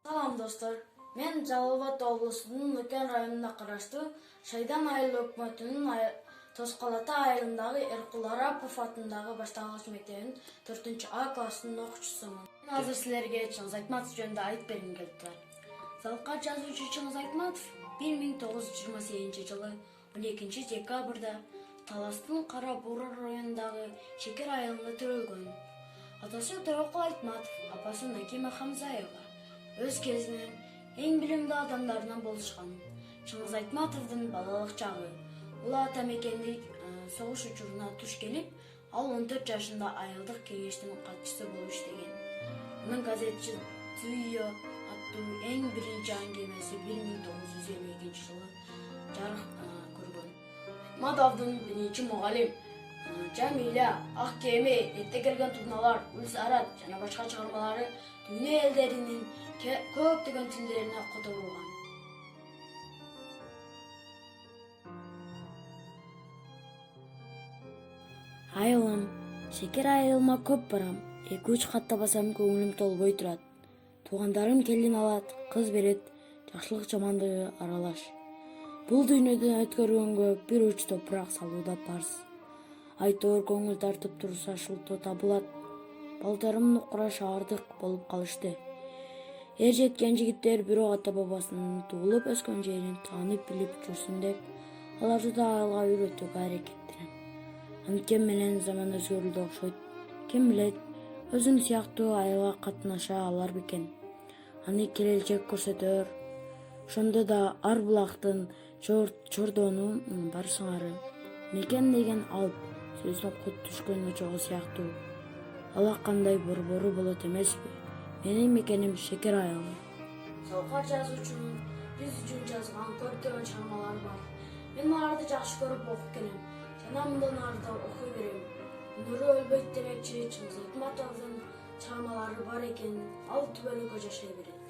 Salam dostlar. Men Жалал Абад облусунун Нүкен районуна караштуу Шайдан айыл өкмөтүнүн Тоскалата айылындагы Эркул Арапов атындагы башталгыч мектебинин 4А классынын окуучусумун. Мен азыр силерге Чыңгыз Айтматов жөнүндө айтып бергим келип турат. Залка жазуучу Чыңгыз Айтматов 1928 жылы 12 декабрда Таластын Кара Бурар районундагы Шекер айылында төрөлгөн. Атасы Төрөкул Айтматов, апасы Накима Хамзаева. Өз кезинин эң билимдүү адамдарынан болушкан. Чыңгыз Айтматовдун балалык чагы улуу ата мекендик согуш учуруна туш келип, ал 14 жашында айылдык кеңештин катчысы болуп иштеген. Анын газетчи Зүйө аттуу эң биринчи аңгемеси 1952 жылы жарык көргөн. Айтматовдун биринчи мугалим Жамиля, Ак кеме, Эрте келген турналар, Гүлсарат жана башка чыгармалары дүйнө элдеринин көптөгөн тилдерине которулган. Айылым, Шекер айылыма көп барам. 2-3 катта басам, көңүлүм толбой турат. Туугандарым келин алат, кыз берет, жакшылык жамандыгы аралаш. Бул дүйнөдөн өткөргөнгө бир уч топурак салуу да парз. Айтор көңүл тартып турса шултоо табылат. Балдарым нукура шаардык болуп калышты. Эр жеткен жигиттер бирок ата бабасынын туулуп өскөн жерин таанып билип жүрсүн деп, аларды да айылга үйрөтүүгө аракеттенем. Анткени менен заман өзгөрүлдү окшойт. Ким билет, өзүң сыяктуу айылга катнаша алар бекен. Аны келечек көрсөтөр. Ошондо да ар булактын чордону бар сыңары. Мекен деген алп, сөзүнө кут түшкөн очогу сыяктуу. Ала кандай борбору болот эмеспи? Менин мекеним Шекер айылы. Залка жазуучунун биз үчүн жазган көптөгөн чыгармалары бар. Мен аларды жакшы көрүп окуп келем. Жана мындан ары да окуй берем. Нуру өлбөйт демекчи Чыңгыз Айтматовдун чыгармалары бар экен, ал түбөлүккө жашай берет.